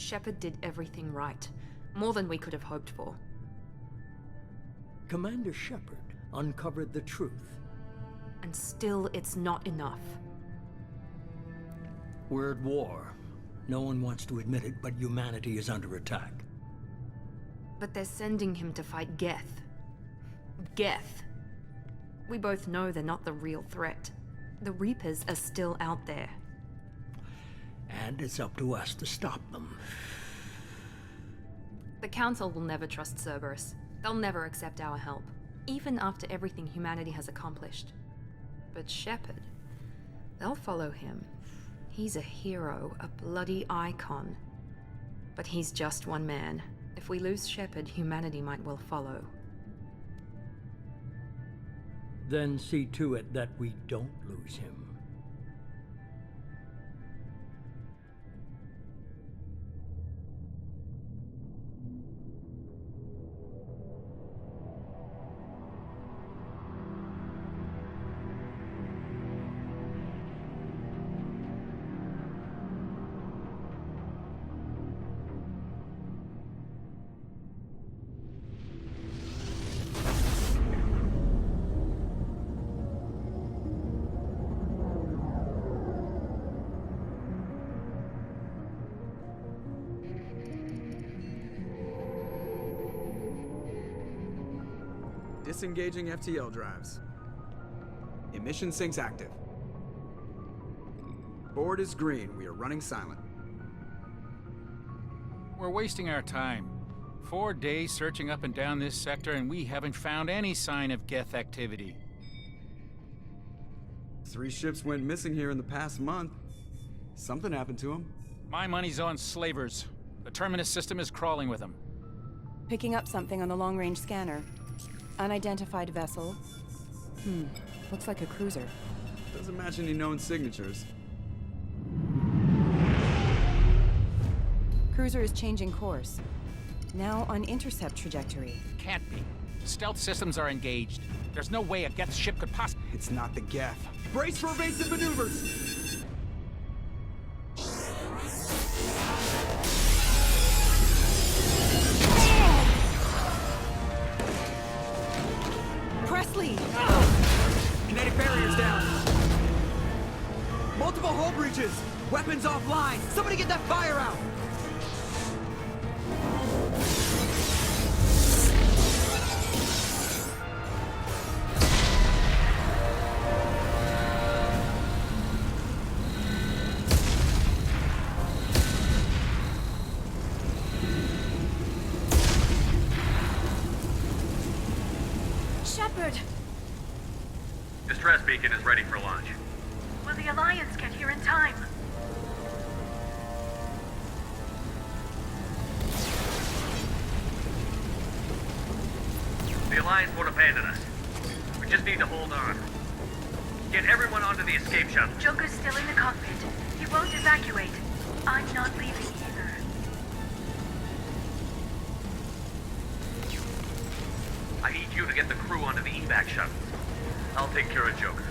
Sheppard did everything right. More than we could have hoped for. Commander Sheppard uncovered the truth. And still, it's not enough. We're at war. No one wants to admit it, but humanity is under attack. But they're sending him to fight Geth. Geth. We both know they're not the real threat. The Reapers are still out there. And it's up to us to stop them. The Council will never trust Cerberus. They'll never accept our help, even after everything humanity has accomplished. But Sheppard, they'll follow him. He's a hero, a bloody icon. But he's just one man. If we lose Sheppard, humanity might well follow. Then see to it that we don't lose him. Disengaging FTL drives. Emission sinks active. Board is green. We are running silent. We're wasting our time. 4 days searching up and down this sector, and we haven't found any sign of Geth activity. 3 ships went missing here in the past month. Something happened to them. My money's on slavers. The Terminus system is crawling with them. Picking up something on the long-range scanner. Unidentified vessel. Looks like a cruiser. Doesn't match any known signatures. Cruiser is changing course. Now on intercept trajectory. Can't be. Stealth systems are engaged. There's no way a Geth ship could possibly... It's not the Geth. Brace for evasive maneuvers! Presley! Kinetic barriers down. Multiple hull breaches. Weapons offline. Somebody get that fire out. Sheppard! Distress beacon is ready for launch. Will the Alliance get here in time? The Alliance won't abandon us. We just need to hold on. Get everyone onto the escape shuttle. Joker's still in the cockpit. He won't evacuate. I'm not leaving either. I need you to get the crew onto the evac shuttle. I'll take care of Joker.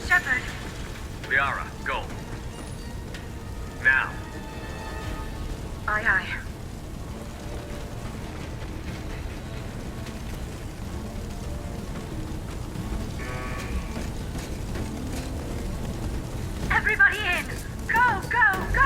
Sheppard! Liara, go. Now. Aye, aye. Everybody in! Go, go, go!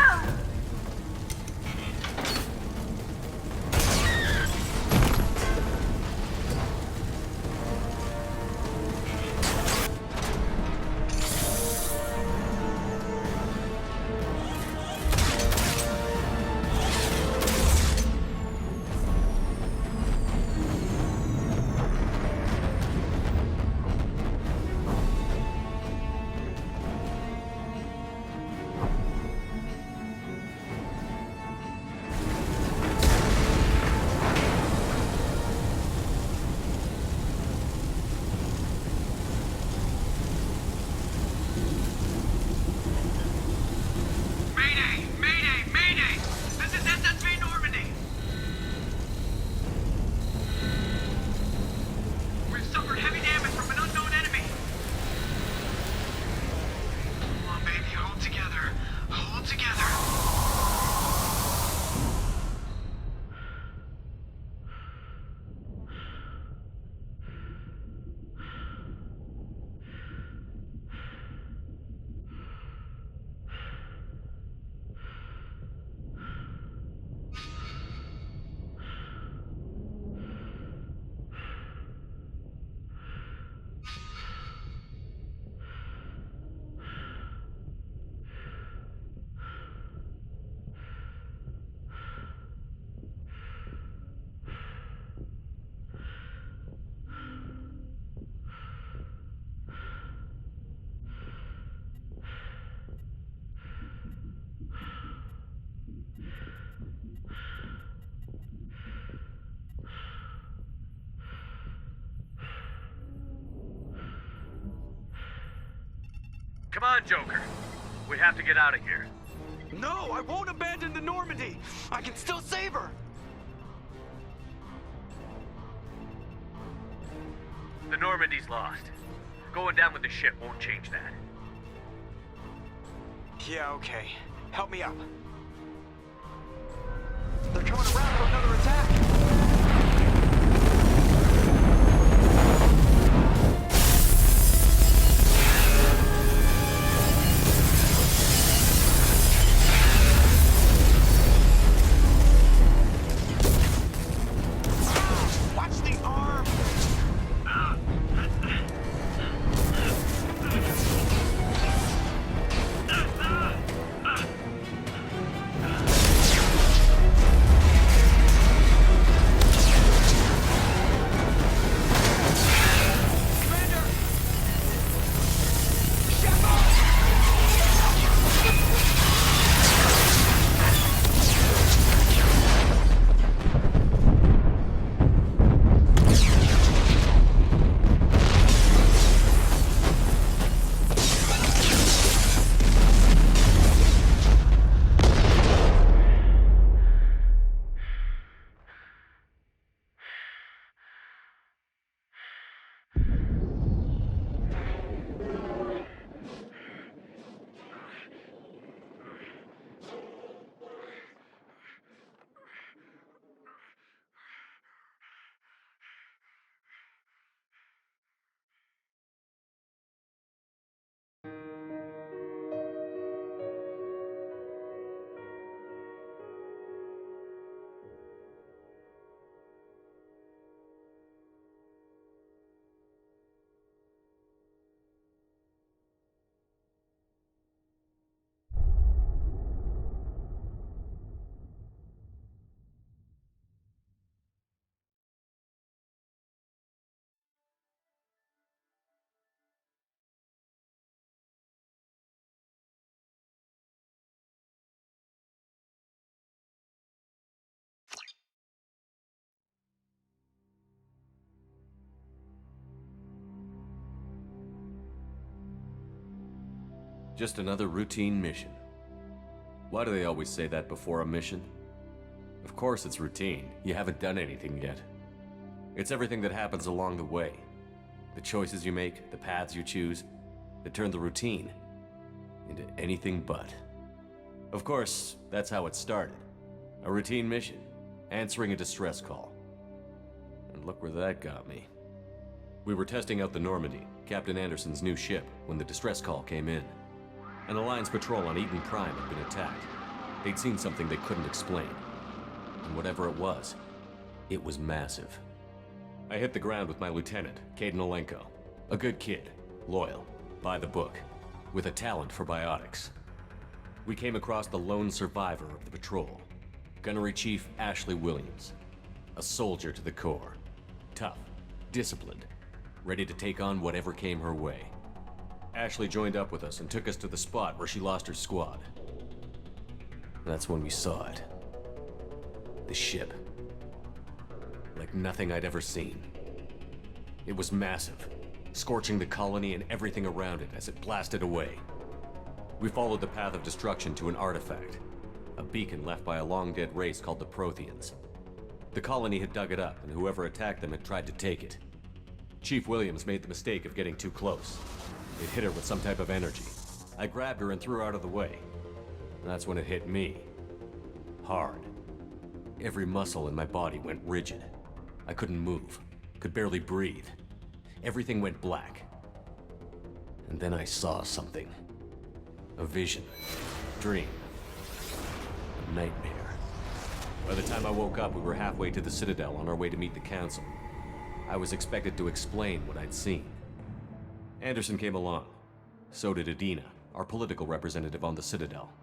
Come on, Joker. We have to get out of here. No, I won't abandon the Normandy. I can still save her. The Normandy's lost. Going down with the ship won't change that. Yeah, okay. Help me up. They're coming around for another attack. Watch the arm. Just another routine mission. Why do they always say that before a mission? Of course it's routine. You haven't done anything yet. It's everything that happens along the way. The choices you make, the paths you choose, that turn the routine into anything but. Of course, that's how it started. A routine mission, answering a distress call. And look where that got me. We were testing out the Normandy, Captain Anderson's new ship, when the distress call came in. An Alliance patrol on Eden Prime had been attacked. They'd seen something they couldn't explain. And whatever it was massive. I hit the ground with my lieutenant, Caden Olenko. A good kid, loyal, by the book, with a talent for biotics. We came across the lone survivor of the patrol, Gunnery Chief Ashley Williams. A soldier to the core. Tough, disciplined, ready to take on whatever came her way. Ashley joined up with us and took us to the spot where she lost her squad. That's when we saw it. The ship. Like nothing I'd ever seen. It was massive, scorching the colony and everything around it as it blasted away. We followed the path of destruction to an artifact, a beacon left by a long-dead race called the Protheans. The colony had dug it up, and whoever attacked them had tried to take it. Chief Williams made the mistake of getting too close. It hit her with some type of energy. I grabbed her and threw her out of the way. That's when it hit me. Hard. Every muscle in my body went rigid. I couldn't move, could barely breathe. Everything went black. And then I saw something. A vision. Dream. A nightmare. By the time I woke up, we were halfway to the Citadel on our way to meet the Council. I was expected to explain what I'd seen. Anderson came along. So did Adina, our political representative on the Citadel.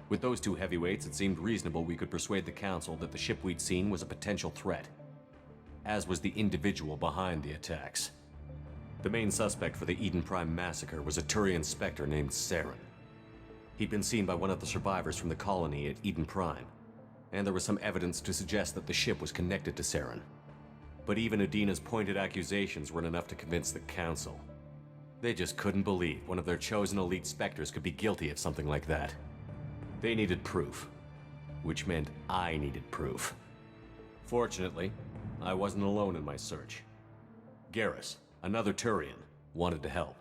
With those two heavyweights, it seemed reasonable we could persuade the Council that the ship we'd seen was a potential threat, as was the individual behind the attacks. The main suspect for the Eden Prime massacre was a Turian Spectre named Saren. He'd been seen by one of the survivors from the colony at Eden Prime, and there was some evidence to suggest that the ship was connected to Saren. But even Adina's pointed accusations weren't enough to convince the Council. They just couldn't believe one of their chosen elite Spectres could be guilty of something like that. They needed proof, which meant I needed proof. Fortunately, I wasn't alone in my search. Garrus, another Turian, wanted to help.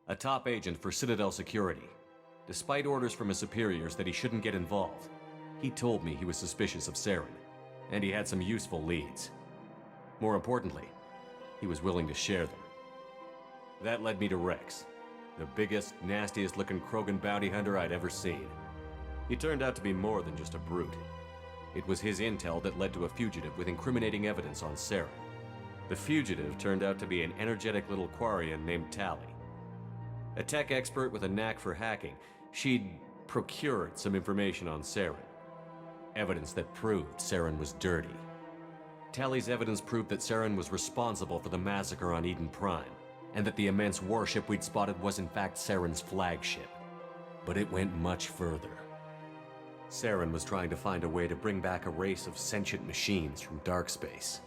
A top agent for Citadel Security. Despite orders from his superiors that he shouldn't get involved, he told me he was suspicious of Saren, and he had some useful leads. More importantly, he was willing to share them. That led me to Rex, the biggest, nastiest looking Krogan bounty hunter I'd ever seen. He turned out to be more than just a brute. It was his intel that led to a fugitive with incriminating evidence on Saren. The fugitive turned out to be an energetic little Quarian named Tali. A tech expert with a knack for hacking, she'd procured some information on Saren. Evidence that proved Saren was dirty. Tali's evidence proved that Saren was responsible for the massacre on Eden Prime, and that the immense warship we'd spotted was in fact Saren's flagship. But it went much further. Saren was trying to find a way to bring back a race of sentient machines from dark space.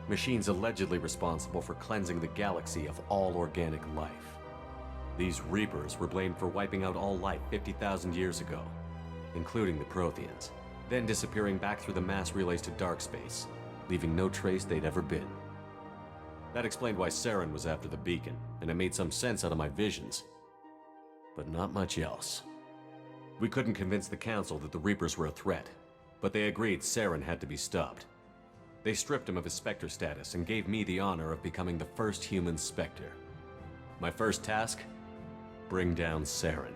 Machines allegedly responsible for cleansing the galaxy of all organic life. These Reapers were blamed for wiping out all life 50,000 years ago, including the Protheans, then disappearing back through the mass relays to dark space, leaving no trace they'd ever been. That explained why Saren was after the beacon, and it made some sense out of my visions. But not much else. We couldn't convince the Council that the Reapers were a threat, but they agreed Saren had to be stopped. They stripped him of his Spectre status and gave me the honor of becoming the first human Spectre. My first task? Bring down Saren.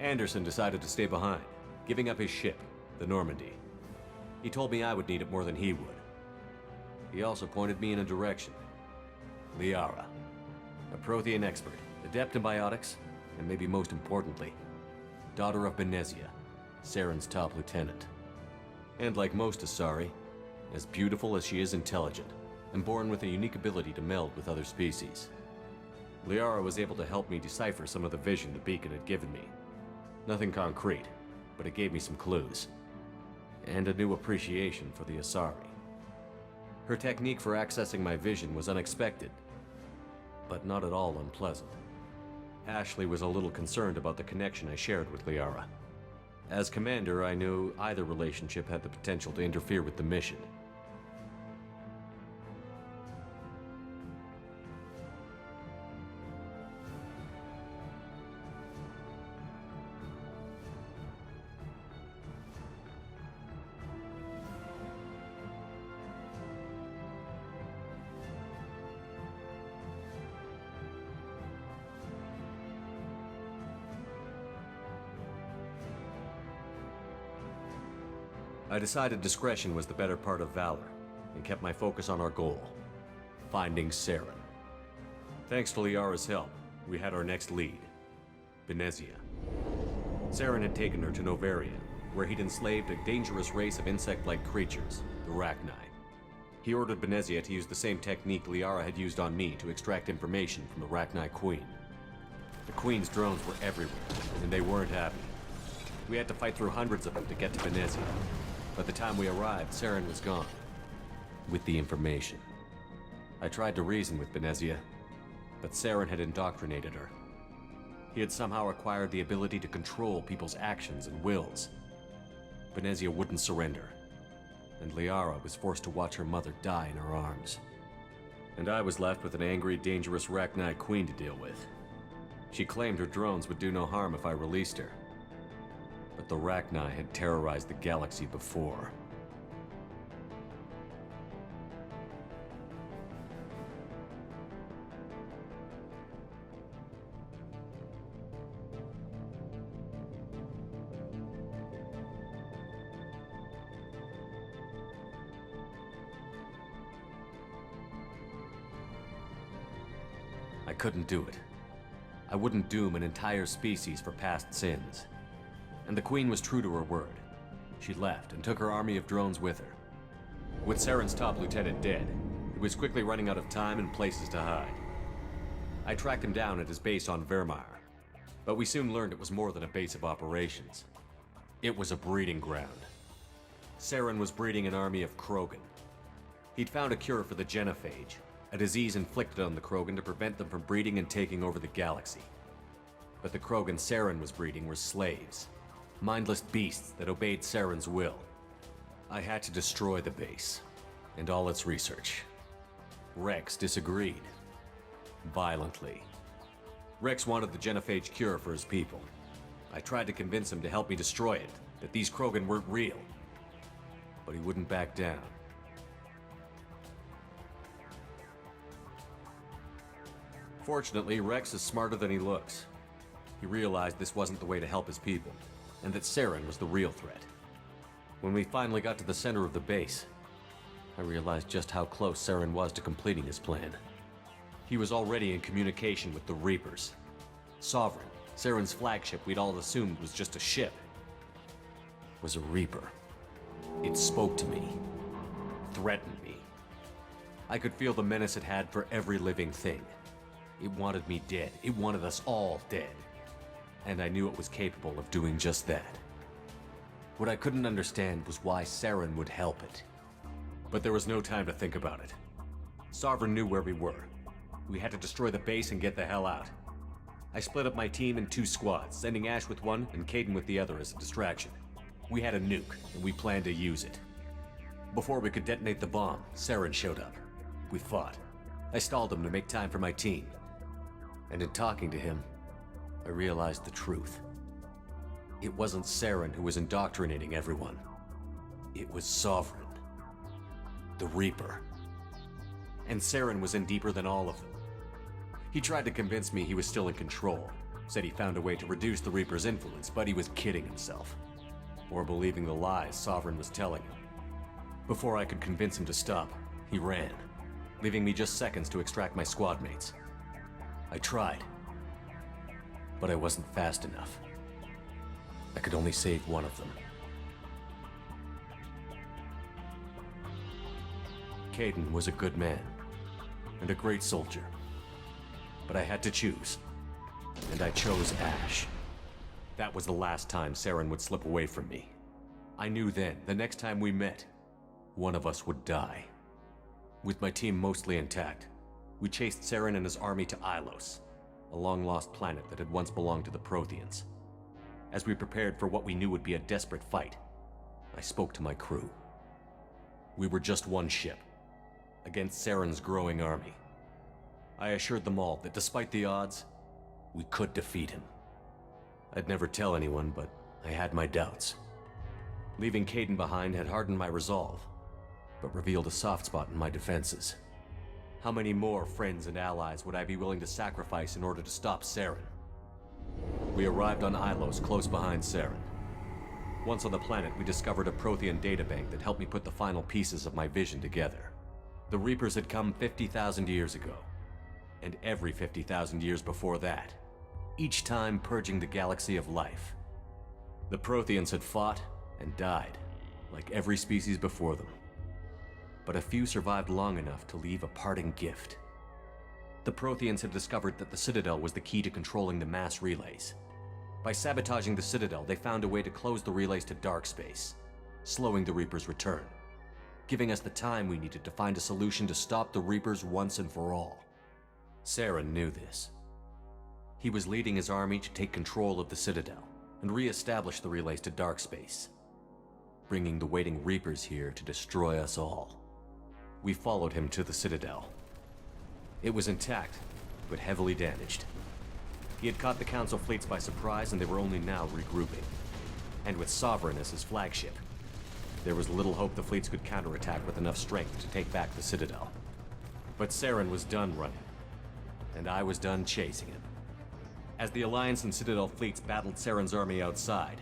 Anderson decided to stay behind, giving up his ship, the Normandy. He told me I would need it more than he would. He also pointed me in a direction. Liara, a Prothean expert, adept in biotics, and maybe most importantly, daughter of Benezia, Saren's top lieutenant. And like most Asari, as beautiful as she is intelligent, and born with a unique ability to meld with other species. Liara was able to help me decipher some of the vision the beacon had given me. Nothing concrete, but it gave me some clues. And a new appreciation for the Asari. Her technique for accessing my vision was unexpected, but not at all unpleasant. Ashley was a little concerned about the connection I shared with Liara. As commander, I knew either relationship had the potential to interfere with the mission. I decided discretion was the better part of valor, and kept my focus on our goal, finding Saren. Thanks to Liara's help, we had our next lead, Benezia. Saren had taken her to Novaria, where he'd enslaved a dangerous race of insect-like creatures, the Rachni. He ordered Benezia to use the same technique Liara had used on me to extract information from the Rachni Queen. The Queen's drones were everywhere, and they weren't happy. We had to fight through hundreds of them to get to Benezia. By the time we arrived, Saren was gone, with the information. I tried to reason with Benezia, but Saren had indoctrinated her. He had somehow acquired the ability to control people's actions and wills. Benezia wouldn't surrender, and Liara was forced to watch her mother die in her arms. And I was left with an angry, dangerous Rachni Queen to deal with. She claimed her drones would do no harm if I released her. But the Rachni had terrorized the galaxy before. I couldn't do it. I wouldn't doom an entire species for past sins. And the Queen was true to her word. She left and took her army of drones with her. With Saren's top lieutenant dead, he was quickly running out of time and places to hide. I tracked him down at his base on Vermeer, but we soon learned it was more than a base of operations. It was a breeding ground. Saren was breeding an army of Krogan. He'd found a cure for the genophage, a disease inflicted on the Krogan to prevent them from breeding and taking over the galaxy. But the Krogan Saren was breeding were slaves, mindless beasts that obeyed Saren's will. I had to destroy the base, and all its research. Rex disagreed. Violently. Rex wanted the genophage cure for his people. I tried to convince him to help me destroy it, that these Krogan weren't real. But he wouldn't back down. Fortunately, Rex is smarter than he looks. He realized this wasn't the way to help his people, and that Saren was the real threat. When we finally got to the center of the base, I realized just how close Saren was to completing his plan. He was already in communication with the Reapers. Sovereign, Saren's flagship we'd all assumed was just a ship, was a Reaper. It spoke to me, threatened me. I could feel the menace it had for every living thing. It wanted me dead. It wanted us all dead. And I knew it was capable of doing just that. What I couldn't understand was why Saren would help it. But there was no time to think about it. Sovereign knew where we were. We had to destroy the base and get the hell out. I split up my team in 2 squads, sending Ash with one and Kaidan with the other as a distraction. We had a nuke, and we planned to use it. Before we could detonate the bomb, Saren showed up. We fought. I stalled him to make time for my team. And in talking to him, I realized the truth. It wasn't Saren who was indoctrinating everyone. It was Sovereign. The Reaper. And Saren was in deeper than all of them. He tried to convince me he was still in control. Said he found a way to reduce the Reaper's influence, but he was kidding himself. Or believing the lies Sovereign was telling him. Before I could convince him to stop, he ran, leaving me just seconds to extract my squad mates. I tried, but I wasn't fast enough. I could only save one of them. Kaidan was a good man, and a great soldier. But I had to choose, and I chose Ash. That was the last time Saren would slip away from me. I knew then, the next time we met, one of us would die. With my team mostly intact, we chased Saren and his army to Ilos, a long-lost planet that had once belonged to the Protheans. As we prepared for what we knew would be a desperate fight, I spoke to my crew. We were just one ship, against Saren's growing army. I assured them all that despite the odds, we could defeat him. I'd never tell anyone, but I had my doubts. Leaving Kaidan behind had hardened my resolve, but revealed a soft spot in my defenses. How many more friends and allies would I be willing to sacrifice in order to stop Saren? We arrived on Ilos close behind Saren. Once on the planet, we discovered a Prothean databank that helped me put the final pieces of my vision together. The Reapers had come 50,000 years ago, and every 50,000 years before that, each time purging the galaxy of life. The Protheans had fought and died, like every species before them. But a few survived long enough to leave a parting gift. The Protheans had discovered that the Citadel was the key to controlling the mass relays. By sabotaging the Citadel, they found a way to close the relays to dark space, slowing the Reapers' return, giving us the time we needed to find a solution to stop the Reapers once and for all. Saren knew this. He was leading his army to take control of the Citadel and re-establish the relays to dark space, bringing the waiting Reapers here to destroy us all. We followed him to the Citadel. It was intact, but heavily damaged. He had caught the Council fleets by surprise, and they were only now regrouping. And with Sovereign as his flagship, there was little hope the fleets could counterattack with enough strength to take back the Citadel. But Saren was done running, and I was done chasing him. As the Alliance and Citadel fleets battled Saren's army outside,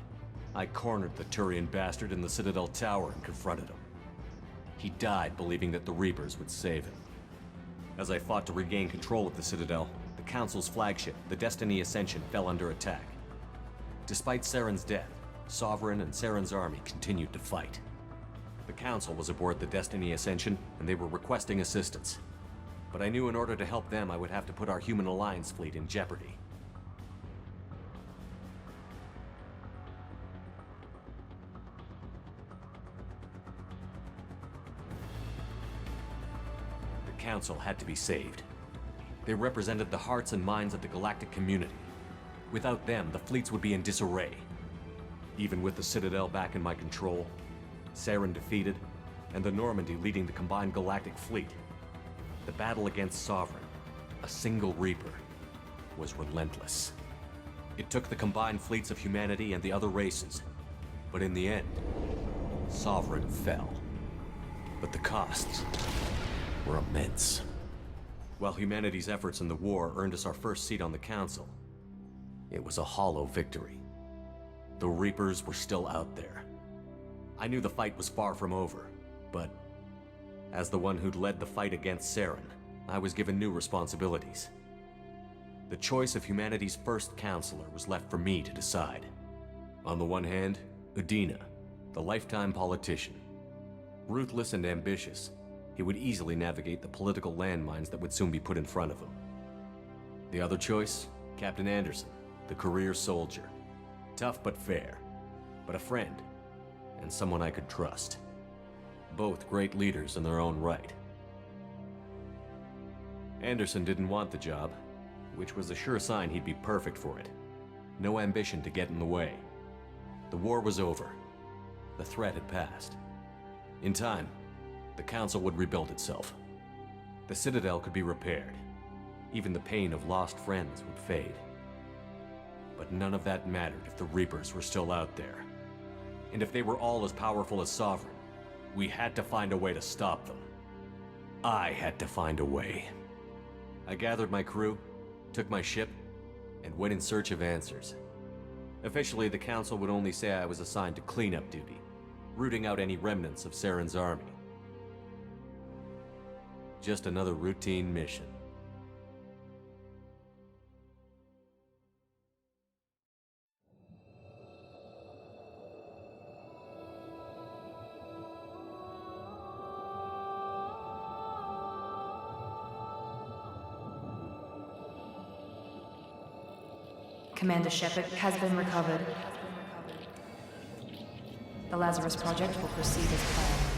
I cornered the Turian bastard in the Citadel tower and confronted him. He died believing that the Reapers would save him. As I fought to regain control of the Citadel, the Council's flagship, the Destiny Ascension, fell under attack. Despite Saren's death, Sovereign and Saren's army continued to fight. The Council was aboard the Destiny Ascension, and they were requesting assistance. But I knew in order to help them, I would have to put our human Alliance fleet in jeopardy. The Council had to be saved. They represented the hearts and minds of the galactic community. Without them, the fleets would be in disarray. Even with the Citadel back in my control, Saren defeated, and the Normandy leading the combined galactic fleet, the battle against Sovereign, a single Reaper, was relentless. It took the combined fleets of humanity and the other races, but in the end, Sovereign fell. But the costs were immense. While humanity's efforts in the war earned us our first seat on the Council, it was a hollow victory. The Reapers were still out there. I knew the fight was far from over, but as the one who'd led the fight against Saren, I was given new responsibilities. The choice of humanity's first counselor was left for me to decide. On the one hand, Udina, the lifetime politician. Ruthless and ambitious, he would easily navigate the political landmines that would soon be put in front of him. The other choice, Captain Anderson, the career soldier. Tough but fair, but a friend, and someone I could trust. Both great leaders in their own right. Anderson didn't want the job, which was a sure sign he'd be perfect for it. No ambition to get in the way. The war was over. The threat had passed. In time, the Council would rebuild itself. The Citadel could be repaired. Even the pain of lost friends would fade. But none of that mattered if the Reapers were still out there. And if they were all as powerful as Sovereign, we had to find a way to stop them. I had to find a way. I gathered my crew, took my ship, and went in search of answers. Officially, the Council would only say I was assigned to cleanup duty, rooting out any remnants of Saren's army. Just another routine mission. Commander Sheppard has been recovered. The Lazarus Project will proceed as planned.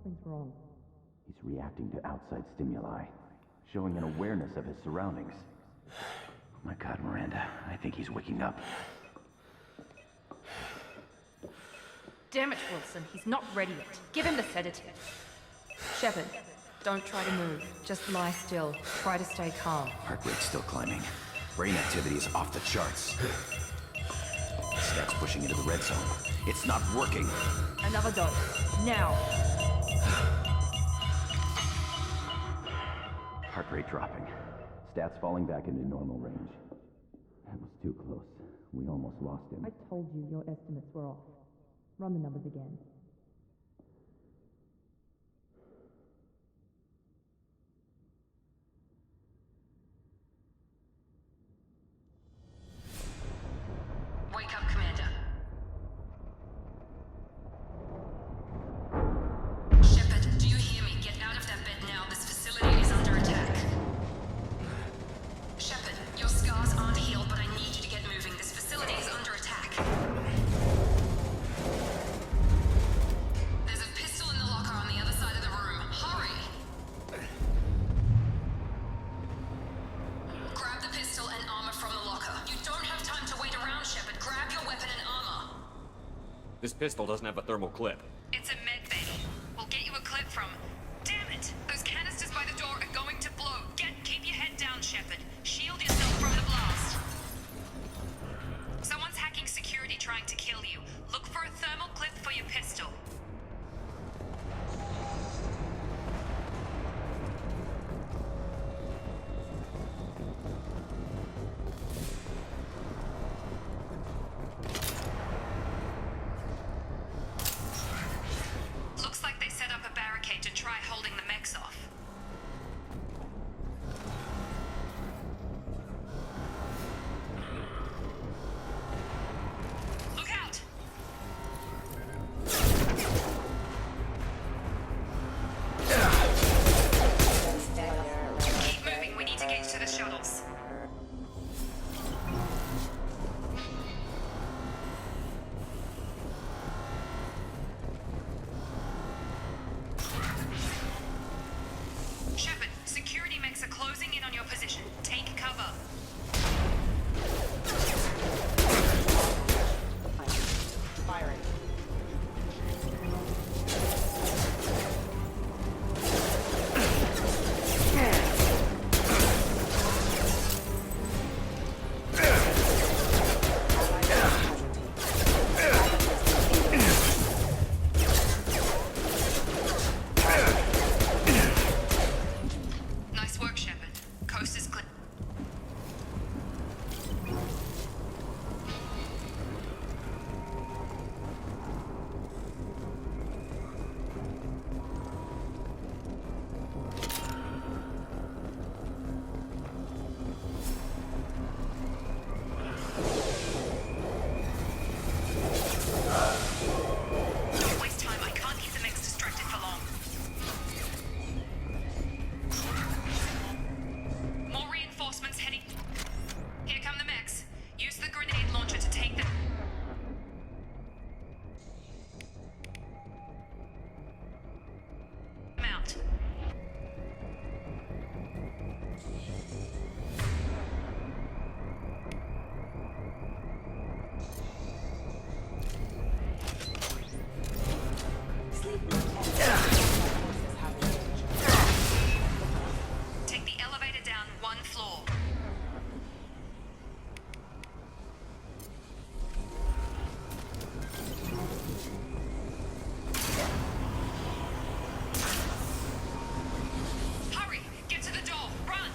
Something's wrong. He's reacting to outside stimuli, showing an awareness of his surroundings. Oh my God, Miranda, I think he's waking up. Damn it, Wilson. He's not ready yet. Give him the sedative. Sheppard, don't try to move. Just lie still. Try to stay calm. Heart rate's still climbing. Brain activity is off the charts. Stats pushing into the red zone. It's not working. Another dose. Now. Heart rate dropping. Stats falling back into normal range. That was too close. We almost lost him. I told you your estimates were off. Run the numbers again. Wake up, Commander. Sheppard, do you hear me? Get out of that bed now. This facility is under attack. Sheppard, your scars aren't healed, but I need you to get moving. This facility is under attack. There's a pistol in the locker on the other side of the room. Hurry! Grab the pistol and armor from the locker. You don't have time to wait around, Sheppard. Grab your weapon and armor. This pistol doesn't have a thermal clip. It's a med bay. We'll get you a clip from... Damn it! Those canisters by the door are going to blow. Keep your head down, Sheppard. Shield yourself from the blast. Someone's hacking security trying to kill you. Look for a thermal clip for your pistol. Looks like they set up a barricade to try holding the mechs off. Look out! Keep moving, we need to get to the shuttles. Sheppard, security mechs are closing in on your position. Take cover. Firing. Nice work, Sheppard. Coast is clear. Don't waste time. I can't keep the mechs distracted for long. More reinforcements heading. Here come the mechs. Use the grenade launcher to take them out. Take the elevator down one floor. Hurry! Get to the door! Run!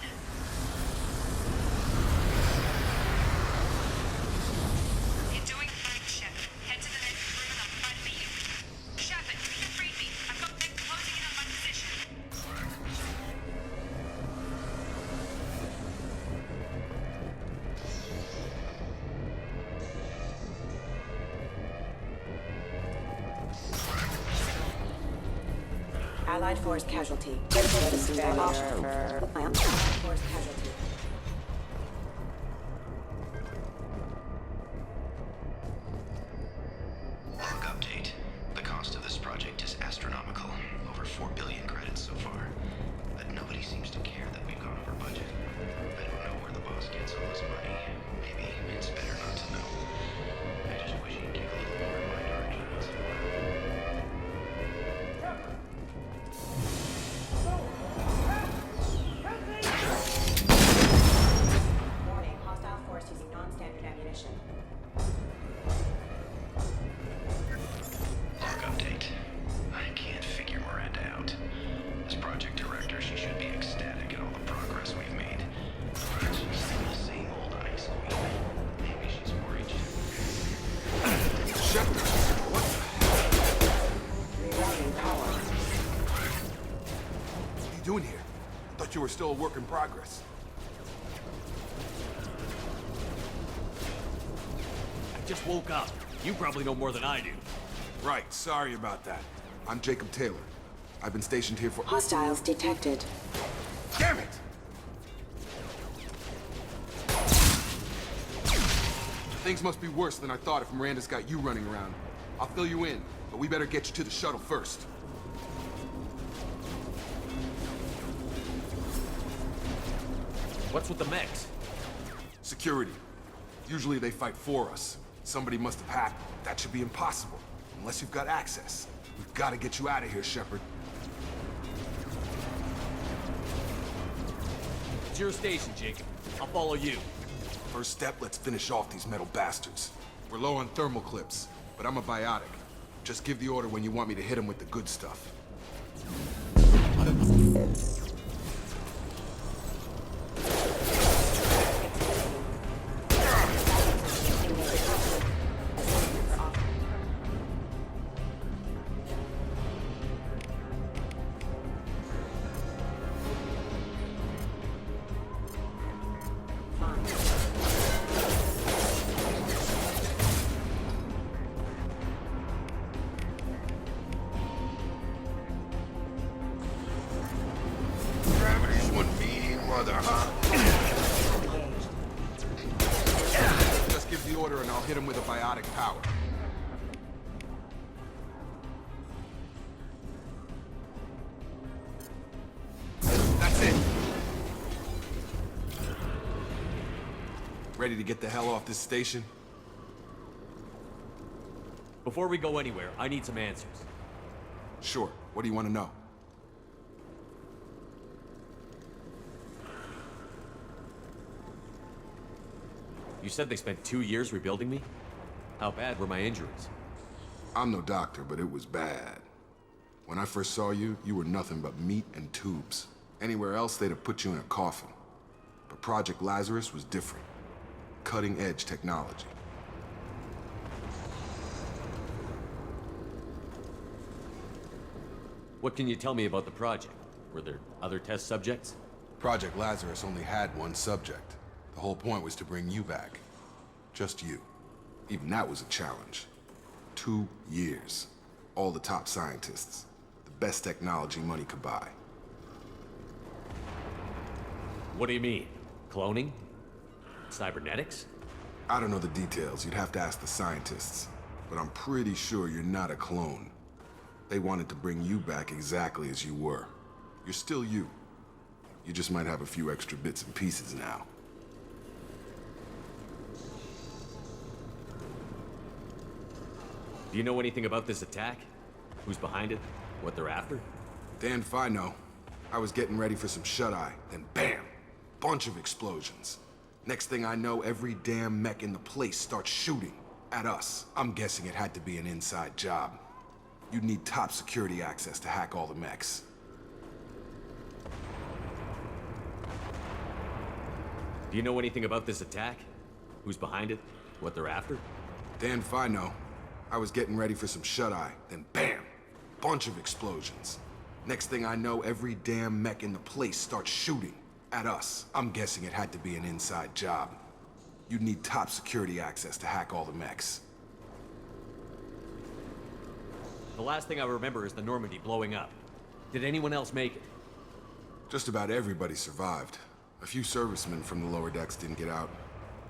You're doing fine, Sheppard. Head to the next room and I'll try to beat you. Sheppard, you can free me. I've got them closing in on my position. Allied force casualty. Allied force casualty. Log update. The cost of this project is astronomical. Over Sheppard, what are you doing here? Thought you were still a work in progress. I just woke up. You probably know more than I do. Right, sorry about that. I'm Jacob Taylor. I've been stationed here for— Hostiles detected. Damn it! Things must be worse than I thought if Miranda's got you running around. I'll fill you in, but we better get you to the shuttle first. What's with the mechs? Security. Usually they fight for us. Somebody must have hacked. That should be impossible, unless you've got access. We've got to get you out of here, Sheppard. It's your station, Jacob. I'll follow you. First step, let's finish off these metal bastards. We're low on thermal clips, but I'm a biotic. Just give the order when you want me to hit them with the good stuff. Gravity's one mean mother, huh? Just give the order and I'll hit him with a biotic power. That's it. Ready to get the hell off this station? Before we go anywhere, I need some answers. Sure. What do you want to know? You said they spent 2 years rebuilding me? How bad were my injuries? I'm no doctor, but it was bad. When I first saw you, you were nothing but meat and tubes. Anywhere else, they'd have put you in a coffin. But Project Lazarus was different. Cutting-edge technology. What can you tell me about the project? Were there other test subjects? Project Lazarus only had one subject. The whole point was to bring you back. Just you. Even that was a challenge. 2 years. All the top scientists. The best technology money could buy. What do you mean? Cloning? Cybernetics? I don't know the details. You'd have to ask the scientists. But I'm pretty sure you're not a clone. They wanted to bring you back exactly as you were. You're still you. You just might have a few extra bits and pieces now. Do you know anything about this attack? Who's behind it? What they're after? Damn if I know. I was getting ready for some shut-eye, then bam! Bunch of explosions. Next thing I know, every damn mech in the place starts shooting at us. I'm guessing it had to be an inside job. You'd need top security access to hack all the mechs. Do you know anything about this attack? Who's behind it? What they're after? Damn if I know. I was getting ready for some shut-eye, then bam! Bunch of explosions. Next thing I know, every damn mech in the place starts shooting at us. I'm guessing it had to be an inside job. You'd need top security access to hack all the mechs. The last thing I remember is the Normandy blowing up. Did anyone else make it? Just about everybody survived. A few servicemen from the lower decks didn't get out.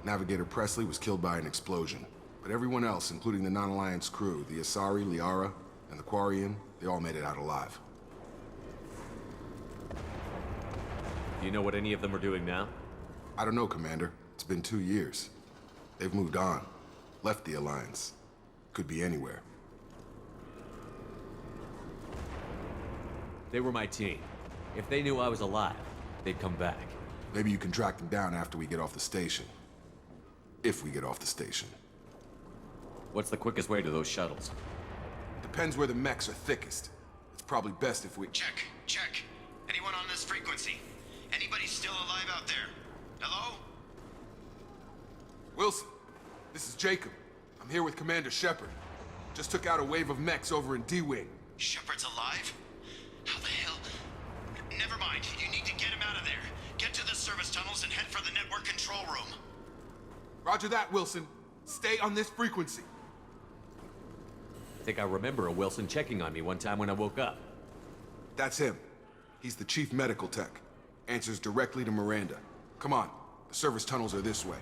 Navigator Presley was killed by an explosion. But everyone else, including the non-Alliance crew, the Asari, Liara, and the Quarian, they all made it out alive. Do you know what any of them are doing now? I don't know, Commander. It's been 2 years. They've moved on. Left the Alliance. Could be anywhere. They were my team. If they knew I was alive, they'd come back. Maybe you can track them down after we get off the station. If we get off the station. What's the quickest way to those shuttles? Depends where the mechs are thickest. It's probably best if we— Check. Anyone on this frequency? Anybody still alive out there? Hello? Wilson, this is Jacob. I'm here with Commander Sheppard. Just took out a wave of mechs over in D-Wing. Sheppard's alive? How the hell? Never mind. You need to get him out of there. Get to the service tunnels and head for the network control room. Roger that, Wilson. Stay on this frequency. I think I remember a Wilson checking on me one time when I woke up. That's him. He's the chief medical tech. Answers directly to Miranda. Come on. The service tunnels are this way.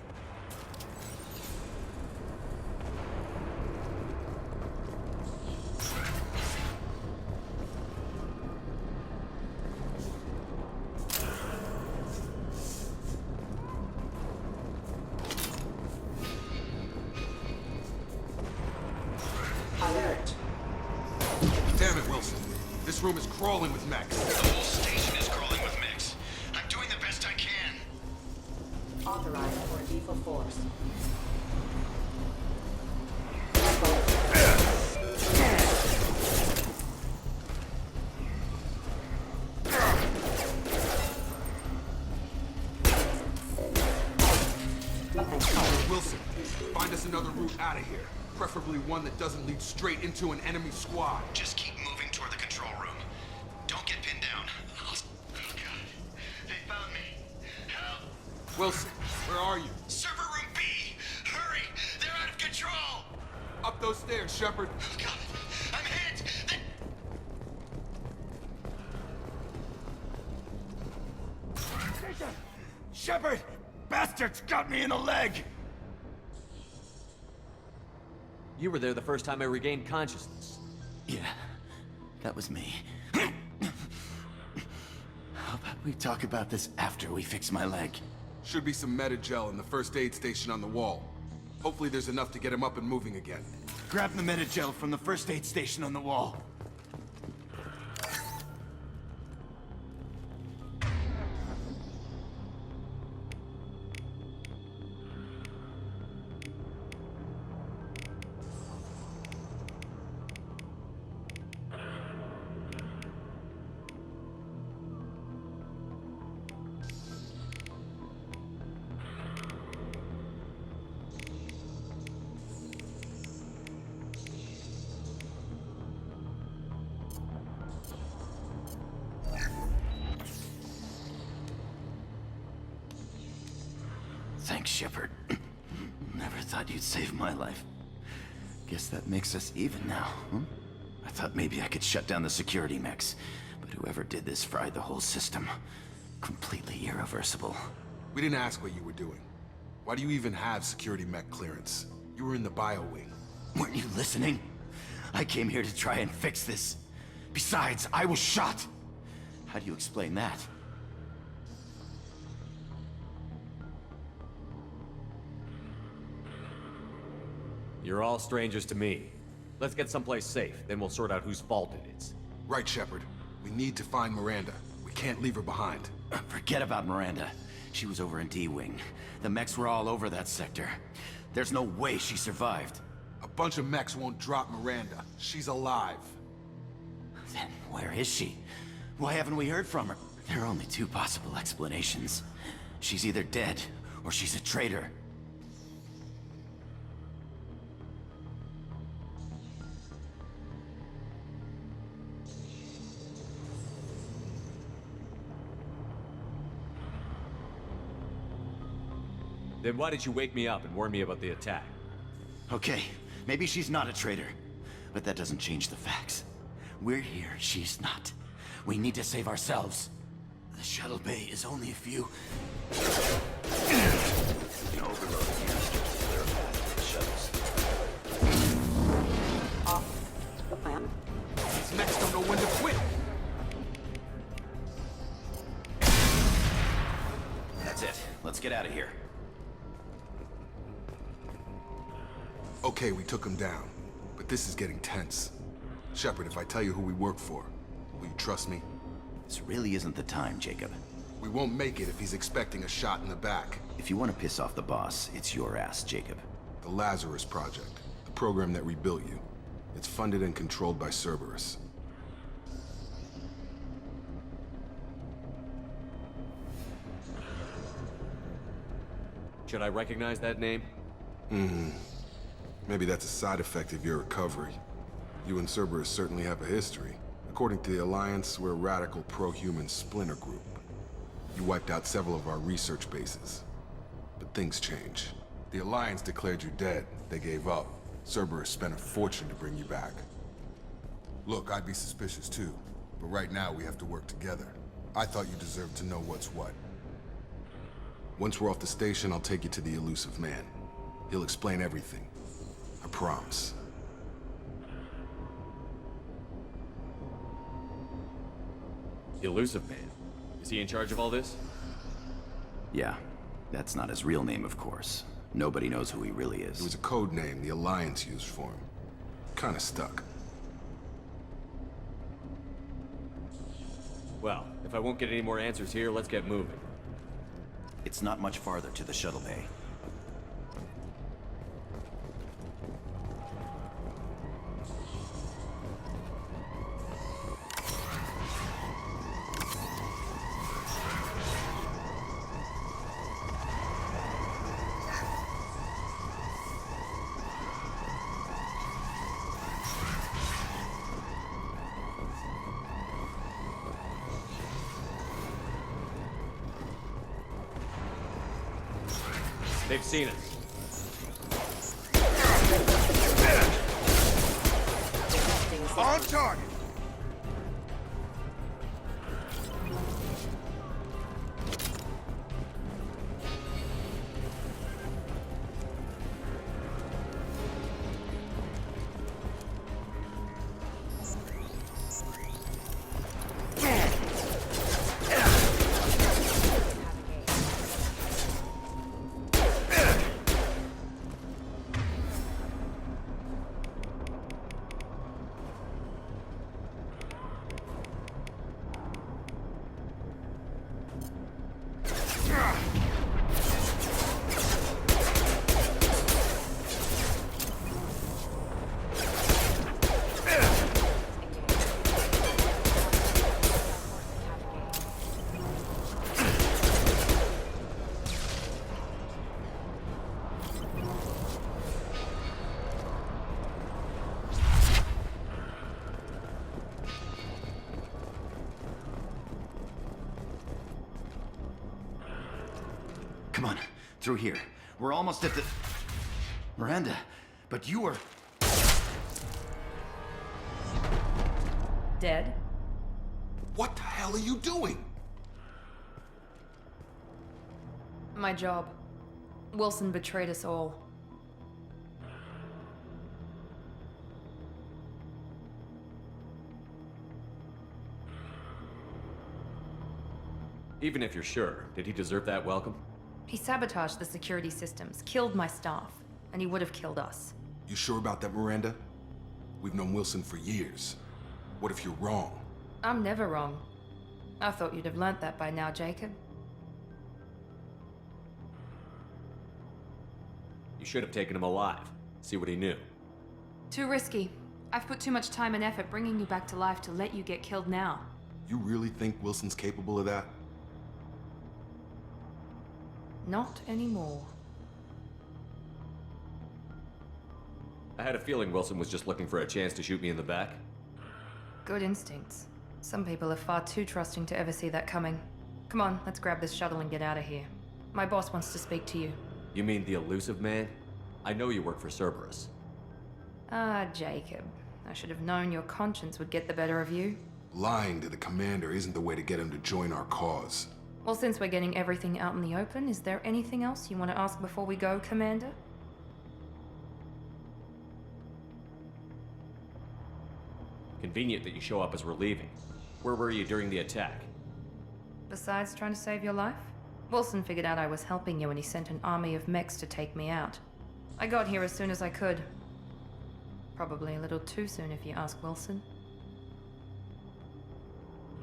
Alert. Damn it, Wilson. This room is crawling with mechs. The whole station is crawling with mechs. I'm doing the best I can. Authorized for lethal force. Wilson, find us another route out of here. Preferably one that doesn't lead straight into an enemy squad. Just keep moving toward the control room. Don't get pinned down. Oh, God. They found me. Help. Wilson, where are you? Server room B. Hurry. They're out of control. Up those stairs, Sheppard. Oh, God. I'm hit. Sheppard! Bastards got me in the leg! You were there the first time I regained consciousness. Yeah, that was me. How about we talk about this after we fix my leg? Should be some Medi-gel in the first aid station on the wall. Hopefully there's enough to get him up and moving again. Grab the Medi-gel from the first aid station on the wall. Thanks, Sheppard. Never thought you'd save my life. Guess that makes us even now, huh? I thought maybe I could shut down the security mechs, but whoever did this fried the whole system. Completely irreversible. We didn't ask what you were doing. Why do you even have security mech clearance? You were in the bio wing. Weren't you listening? I came here to try and fix this. Besides, I was shot. How do you explain that? You're all strangers to me. Let's get someplace safe, then we'll sort out whose fault it is. Right, Sheppard. We need to find Miranda. We can't leave her behind. Forget about Miranda. She was over in D-Wing. The mechs were all over that sector. There's no way she survived. A bunch of mechs won't drop Miranda. She's alive. Then where is she? Why haven't we heard from her? There are only two possible explanations. She's either dead, or she's a traitor. Then why did you wake me up and warn me about the attack? Okay, maybe she's not a traitor, but that doesn't change the facts. We're here, she's not. We need to save ourselves. The shuttle bay is only a few... Off the plan. These mechs don't know when to quit. That's it. Let's get out of here. Okay, we took him down, but this is getting tense. Sheppard, if I tell you who we work for, will you trust me? This really isn't the time, Jacob. We won't make it if he's expecting a shot in the back. If you want to piss off the boss, it's your ass, Jacob. The Lazarus Project, the program that rebuilt you. It's funded and controlled by Cerberus. Should I recognize that name? Maybe that's a side effect of your recovery. You and Cerberus certainly have a history. According to the Alliance, we're a radical pro-human splinter group. You wiped out several of our research bases. But things change. The Alliance declared you dead. They gave up. Cerberus spent a fortune to bring you back. Look, I'd be suspicious too. But right now, we have to work together. I thought you deserved to know what's what. Once we're off the station, I'll take you to the elusive man. He'll explain everything. I promise. The elusive man? Is he in charge of all this? Yeah. That's not his real name, of course. Nobody knows who he really is. It was a code name the Alliance used for him. Kinda stuck. Well, if I won't get any more answers here, let's get moving. It's not much farther to the shuttle bay. They've seen us. On target! Come on, through here. We're almost at the... Miranda, but you were... Dead? What the hell are you doing? My job. Wilson betrayed us all. Even if you're sure, did he deserve that welcome? He sabotaged the security systems, killed my staff, and he would have killed us. You sure about that, Miranda? We've known Wilson for years. What if you're wrong? I'm never wrong. I thought you'd have learnt that by now, Jacob. You should have taken him alive. See what he knew. Too risky. I've put too much time and effort bringing you back to life to let you get killed now. You really think Wilson's capable of that? Not anymore. I had a feeling Wilson was just looking for a chance to shoot me in the back. Good instincts. Some people are far too trusting to ever see that coming. Come on, let's grab this shuttle and get out of here. My boss wants to speak to you. You mean the elusive man? I know you work for Cerberus. Ah, Jacob. I should have known your conscience would get the better of you. Lying to the commander isn't the way to get him to join our cause. Well, since we're getting everything out in the open, is there anything else you want to ask before we go, Commander? Convenient that you show up as we're leaving. Where were you during the attack? Besides trying to save your life? Wilson figured out I was helping you and he sent an army of mechs to take me out. I got here as soon as I could. Probably a little too soon if you ask Wilson.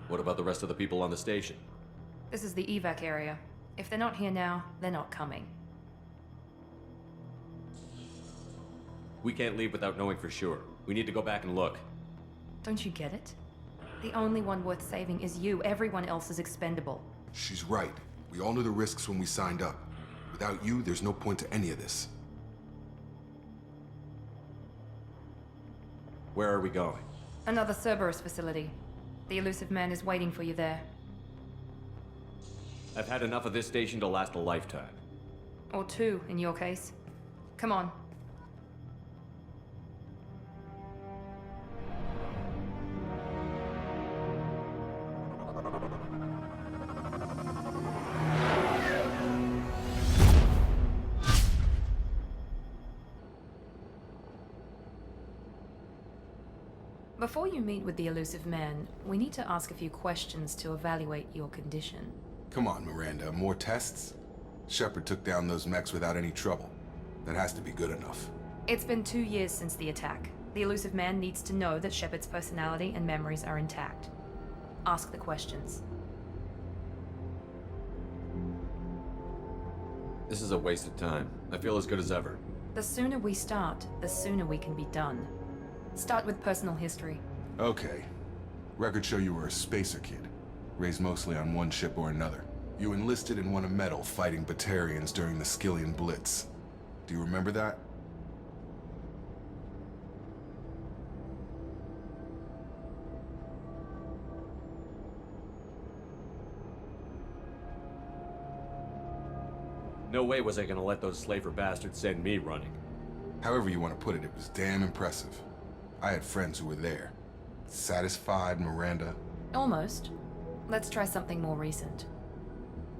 What about the rest of the people on the station? This is the evac area. If they're not here now, they're not coming. We can't leave without knowing for sure. We need to go back and look. Don't you get it? The only one worth saving is you. Everyone else is expendable. She's right. We all knew the risks when we signed up. Without you, there's no point to any of this. Where are we going? Another Cerberus facility. The elusive man is waiting for you there. I've had enough of this station to last a lifetime. Or two, in your case. Come on. Before you meet with the elusive man, we need to ask a few questions to evaluate your condition. Come on, Miranda, more tests? Sheppard took down those mechs without any trouble. That has to be good enough. It's been 2 years since the attack. The elusive man needs to know that Sheppard's personality and memories are intact. Ask the questions. This is a waste of time. I feel as good as ever. The sooner we start, the sooner we can be done. Start with personal history. Okay. Records show you were a spacer kid, raised mostly on one ship or another. You enlisted and won a medal fighting Batarians during the Skillian Blitz. Do you remember that? No way was I gonna let those slaver bastards send me running. However you want to put it, it was damn impressive. I had friends who were there. Satisfied, Miranda? Almost. Let's try something more recent.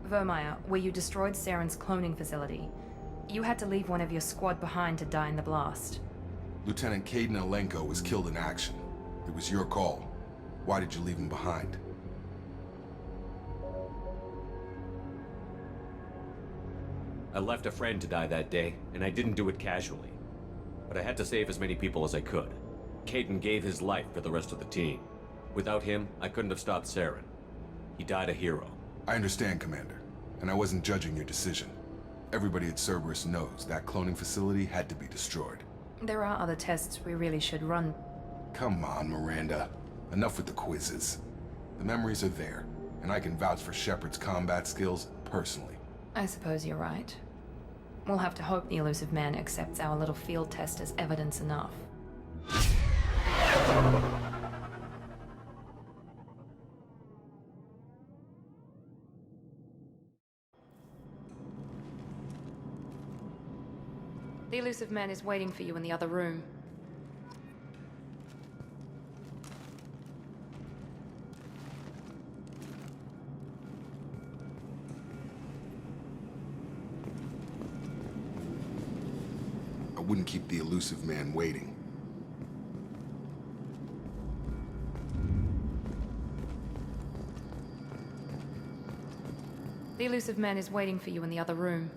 Vermeer, where you destroyed Saren's cloning facility. You had to leave one of your squad behind to die in the blast. Lieutenant Caden Alenko was killed in action. It was your call. Why did you leave him behind? I left a friend to die that day, and I didn't do it casually. But I had to save as many people as I could. Caden gave his life for the rest of the team. Without him, I couldn't have stopped Saren. He died a hero. I understand, Commander, and I wasn't judging your decision. Everybody at Cerberus knows that cloning facility had to be destroyed. There are other tests we really should run. Come on, Miranda. Enough with the quizzes. The memories are there, and I can vouch for Sheppard's combat skills personally. I suppose you're right. We'll have to hope the elusive man accepts our little field test as evidence enough. The elusive man is waiting for you in the other room. I wouldn't keep the elusive man waiting. The elusive man is waiting for you in the other room.